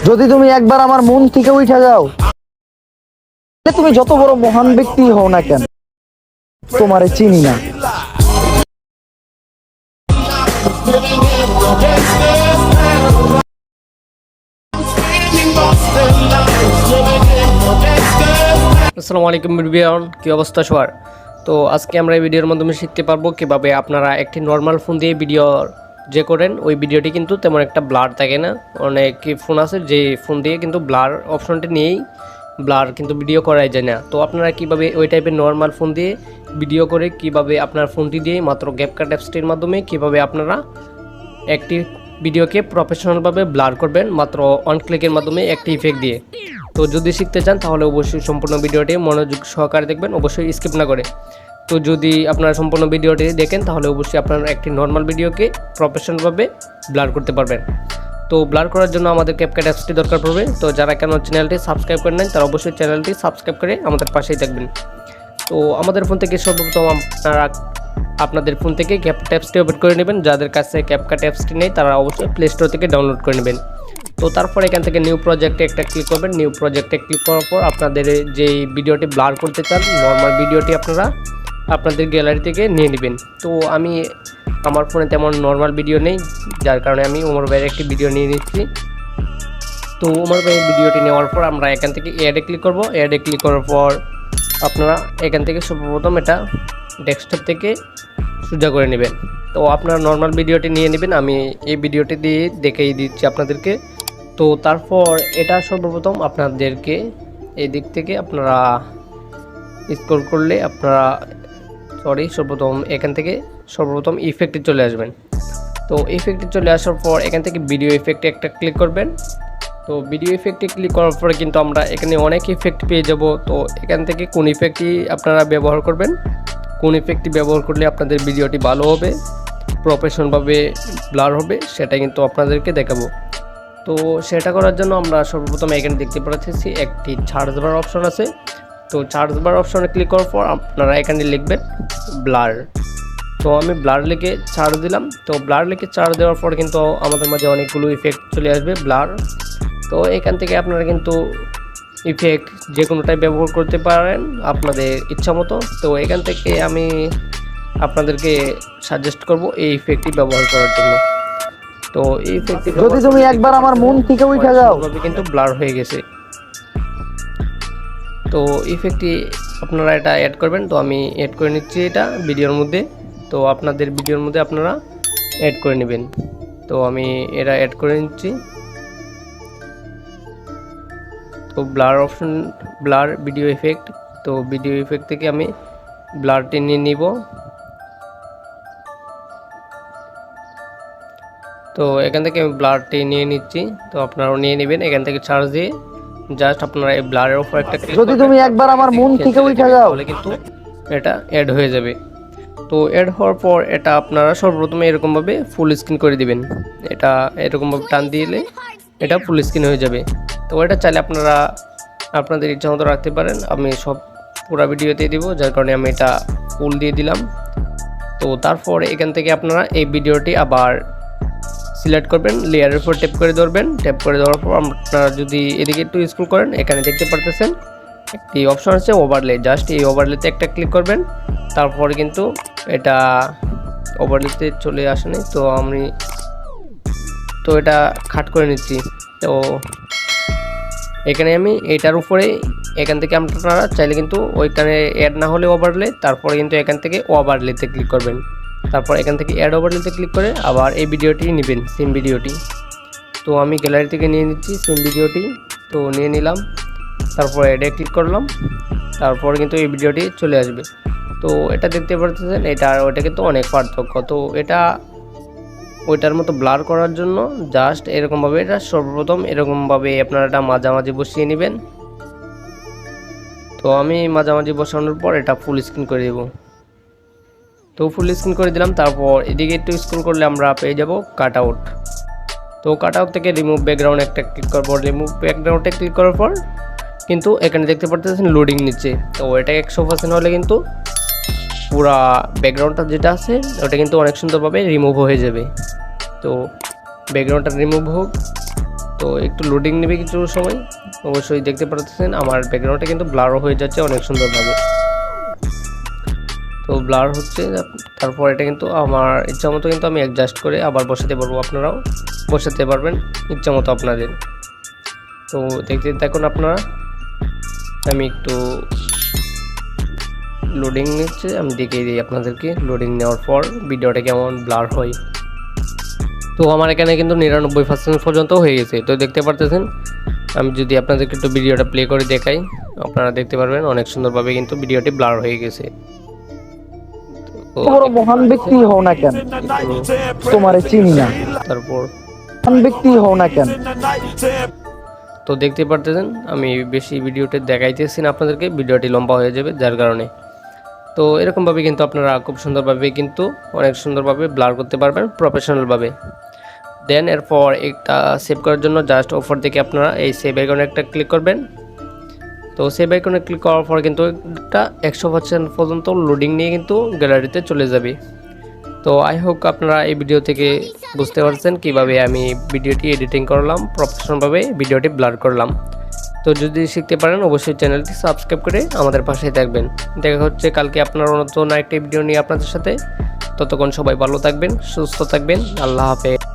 যদি তুমি একবার আমার মন থেকে উঠে যাও, তুমি যত বড় মহান ব্যক্তি হও না কেন, তোমারে চিনি না। আসসালামু আলাইকুম এভরিওয়ান, কি অবস্থা সবার? তো আজকে আমরা এই ভিডিওর মাধ্যমে শিখতে পারবো কিভাবে আপনারা একটি নর্মাল ফোন দিয়ে ভিডিও যে করেন ওই ভিডিওটি কিন্তু তেমন একটা ব্লার থাকে না। অনেক ফোন আছে যে ফোন দিয়ে কিন্তু ব্লার অপশনটি নিয়েই ব্লার কিন্তু ভিডিও করাই যায় না। তো আপনারা কিভাবে ওই টাইপের নর্মাল ফোন দিয়ে ভিডিও করে কিভাবে আপনার ফোনটি দিয়ে মাত্র ক্যাপকাট অ্যাপসটির মাধ্যমে কিভাবে আপনারা একটি ভিডিওকে প্রফেশনালভাবে ব্লার করবেন মাত্র অন ক্লিকের মাধ্যমে একটি ইফেক্ট দিয়ে। তো যদি শিখতে চান তাহলে অবশ্যই সম্পূর্ণ ভিডিওটি মনোযোগ সহকারে দেখবেন, অবশ্যই স্কিপ না করে। তো যদি আপনারা সম্পূর্ণ ভিডিওটি দেখেন তাহলে অবশ্যই আপনারা একটি নর্মাল ভিডিওকে প্রফেশনালভাবে ব্লার করতে পারবেন। তো ব্লার করার জন্য আমাদের ক্যাপকাট অ্যাপসটি দরকার পড়বে। তো যারা কেন চ্যানেলটি সাবস্ক্রাইব করে নেন তারা অবশ্যই চ্যানেলটি সাবস্ক্রাইব করে আমাদের পাশেই থাকবেন। তো আমাদের ফোন থেকে সর্বপ্রথম আপনারা আপনাদের ফোন থেকে ক্যাপকাট অ্যাপসটি ওপেন করে নেবেন। যাদের কাছে ক্যাপকাট অ্যাপসটি নেই তারা অবশ্যই প্লে স্টোর থেকে ডাউনলোড করে নেবেন। তো তারপর এখান থেকে নিউ প্রজেক্টে একটা ক্লিক করবেন। নিউ প্রজেক্টে ক্লিক করার পর আপনাদের যেই ভিডিওটি ব্লার করতে চান নর্মাল ভিডিওটি আপনারা আপনাদের গ্যালারি থেকে নিয়ে নেবেন। তো আমি আমার ফোনে তেমন নর্মাল ভিডিও নেই, যার কারণে আমি ওমর ভাইয়ের একটি ভিডিও নিয়ে নিচ্ছি। তো ওমর ভাইয়ের ভিডিওটি নেওয়ার পর আমরা এখান থেকে অ্যাডে ক্লিক করব। অ্যাডে ক্লিক করার পর আপনারা এখান থেকে সর্বপ্রথম এটা ডেস্কটপ থেকে সোজা করে নেবেন। তো আপনারা নর্মাল ভিডিওটি নিয়ে নেবেন, আমি এই ভিডিওটি দিয়ে দেখিয়ে দিচ্ছি আপনাদেরকে। তো তারপর এটা সর্বপ্রথম আপনাদেরকে এই দিক থেকে আপনারা স্ক্রল করলে আপনারা সর্বপ্রথম এখান থেকে সর্বপ্রথম ইফেক্টে চলে আসবেন। তো ইফেক্টে চলে আসার পর এখান থেকে ভিডিও ইফেক্টে একটা ক্লিক করবেন। তো ভিডিও ইফেক্টে ক্লিক করার পরে কিন্তু আমরা এখানে অনেক ইফেক্ট পেয়ে যাব। তো এখান থেকে কোন ইফেক্টটি আপনারা ব্যবহার করবেন, কোন ইফেক্টটি ব্যবহার করলে আপনাদের ভিডিওটি ভালো হবে, প্রফেশনালভাবে ব্লার হবে, সেটা কিন্তু আপনাদেরকে দেখাবো। তো সেটা করার জন্য আমরা সর্বপ্রথম এখানে দেখতে পাচ্ছি একটি সার্চ বার অপশন আছে। তো সার্চ বার অপশনে ক্লিক করার পর আপনারা এখানে লিখবেন ব্লার। তো আমি ব্লার লিখে সার্চ দিলাম। তো ব্লার লিখে সার্চ দেওয়ার পর কিন্তু আমাদের মাঝে অনেকগুলো ইফেক্ট চলে আসবে ব্লার। তো এখান থেকে আপনারা কিন্তু ইফেক্ট যে কোনোটাই ব্যবহার করতে পারেন আপনাদের ইচ্ছা মতো। তো এখান থেকে আমি আপনাদেরকে সাজেস্ট করব এই ইফেক্টটি ব্যবহার করার জন্য। তো এই ইফেক্টটি যদি তুমি একবার আমার মন থেকে উঠে যাও, কিন্তু ব্লার হয়ে গেছে। তো ইফেক্টটি আপনারা এটা অ্যাড করবেন। তো আমি অ্যাড করে নিচ্ছি এটা ভিডিওর মধ্যে। তো আপনাদের ভিডিওর মধ্যে আপনারা অ্যাড করে নেবেন। তো আমি এটা অ্যাড করে নিচ্ছি। তো blur option, blur video effect. তো ভিডিও ইফেক্ট থেকে আমি ব্লারটি নিয়ে নিব। তো এখান থেকে আমি ব্লারটি নিয়ে নিচ্ছি। তো আপনারাও নিয়ে নেবেন। এখান থেকে সার্চ দিয়ে জাস্ট আপনারা এই ব্লারের উপর একটা ক্লিক করবেন। যদি তুমি একবার আমার মন থেকে উঠে যাও তাহলে কিন্তু এটা অ্যাড হয়ে যাবে। তো অ্যাড হওয়ার পর এটা আপনারা সর্বপ্রথমে এরকমভাবে ফুল স্ক্রিন করে দিবেন। এটা এরকমভাবে টান দিলে এটা ফুল স্ক্রিন হয়ে যাবে। তো এটা চাইলে আপনারা আপনাদের ইচ্ছা মতো রাখতে পারেন। আমি সব পুরো ভিডিওতে দিব, যার কারণে আমি এটা ফুল দিয়ে দিলাম। তো তারপর এখান থেকে আপনারা এই ভিডিওটি আবার সিলেক্ট করবেন, লেয়ারের উপর ট্যাপ করে ধরবেন। ট্যাপ করে দেওয়ার পর আপনারা যদি এদিকে একটু স্ক্রল করেন এখানে দেখতে পারতেছেন একটি অপশন আছে ওভারলে। জাস্ট এই ওভারলেতে একটা ক্লিক করবেন। তারপরে কিন্তু এটা ওভারলেতে চলে আসেনি। তো আমি এটা কাট করে নিচ্ছি। তো এখানে আমি এটার উপরে এখান থেকে আপনারা চাইলে কিন্তু ওইখানে অ্যাড না হলে ওভারলে, তারপরে কিন্তু এখান থেকে ওভারলেতে ক্লিক করবেন। তারপর এখান থেকে অ্যাড ওভারলেতে ক্লিক করে আবার এই ভিডিওটি নেবেন, সেম ভিডিওটি। তো আমি গ্যালারি থেকে নিয়ে নিচ্ছি সেম ভিডিওটি। তো নিয়ে নিলাম, তারপর অ্যাডে ক্লিক করলাম। তারপরে কিন্তু এই ভিডিওটি চলে আসবে। তো এটা দেখতে পাচ্ছেন এটা আর ওইটা কিন্তু অনেক পার্থক্য। তো এটা ওইটার মতো ব্লার করার জন্য জাস্ট এরকমভাবে এটা সর্বপ্রথম এরকমভাবে আপনারা এটা মাঝামাঝি বসিয়ে নেবেন। তো আমি মাঝামাঝি বসানোর পর এটা ফুল স্ক্রিন করে দেব। তো ফুল স্ক্রিন করে দিলাম। তারপর এদিকে একটু স্ক্রল করলে আমরা পেয়ে যাব কাট আউট। তো কাট আউট থেকে রিমুভ ব্যাকগ্রাউন্ড একটা ক্লিক করব। রিমুভ ব্যাকগ্রাউন্ডে ক্লিক করার পর কিন্তু এখানে দেখতে পাচ্ছেন লোডিং নিচ্ছে। তো এটা 100% হলে কিন্তু পুরা ব্যাকগ্রাউন্ডটা যেটা আছে ওটা কিন্তু অনেক সুন্দরভাবে রিমুভ হয়ে যাবে। তো ব্যাকগ্রাউন্ডটা রিমুভ হোক। তো তো একটু লোডিং নেবে কিছু সময়। অবশ্যই দেখতে পাচ্ছেন আমার ব্যাকগ্রাউন্ডটা কিন্তু ব্লারও হয়ে যাচ্ছে অনেক সুন্দরভাবে। তো ব্লার হচ্ছে, তারপর এটা কিন্তু আমার ইচ্ছা মতো কিন্তু আমি অ্যাডজাস্ট করে আবার বসাতে পারবো, আপনারাও বসাতে পারবেন ইচ্ছা মতো আপনাদের। তো দেখতে দেখুন আপনারা, আমি একটু লোডিং নিচ্ছে, আমি দেখিয়ে দিই আপনাদেরকে লোডিং নেওয়ার পর ভিডিওটা কেমন ব্লার হয়। তো আমার এখানে কিন্তু 99% পর্যন্ত হয়ে গেছে। তো দেখতে পারতেছেন, আমি যদি আপনাদেরকে একটু ভিডিওটা প্লে করে দেখাই আপনারা দেখতে পারবেন অনেক সুন্দরভাবে কিন্তু ভিডিওটি ব্লার হয়ে গেছে। বড় মহান ব্যক্তি হও না কেন, তোমারে চিনি না। তারপর মহান ব্যক্তি হও না কেন। তো দেখতে পারতেছেন আমি বেশি ভিডিওতে দেখাইতেছি না আপনাদেরকে, ভিডিওটি লম্বা হয়ে যাবে যার কারণে। তো এরকমভাবে কিন্তু আপনারা খুব সুন্দরভাবে কিন্তু অনেক সুন্দরভাবে ব্লার করতে পারবেন প্রফেশনালভাবে। দেন এরপর একটা সেভ করার জন্য জাস্ট অফার থেকে আপনারা এই সেভ আইকনে একটা ক্লিক করবেন। তো সেভ আইকনে ক্লিক করার পর কিন্তু একটা 100% পর্যন্ত লোডিং নিয়ে কিন্তু গ্যালারিতে চলে যাবে। তো আই হোপ আপনারা এই ভিডিও থেকে বুঝতে পারছেন কিভাবে আমি ভিডিওটি এডিটিং করলাম, প্রফেশনালভাবে ভিডিওটি ব্লার করলাম। তো যদি শিখতে পারেন অবশ্যই চ্যানেলটি সাবস্ক্রাইব করে আমাদের পাশেই থাকবেন। দেখা হচ্ছে কালকে আপনার নতুন আরেকটি ভিডিও নিয়ে আপনাদের সাথে। ততক্ষণ সবাই ভালো থাকবেন, সুস্থ থাকবেন। আল্লাহ হাফেজ।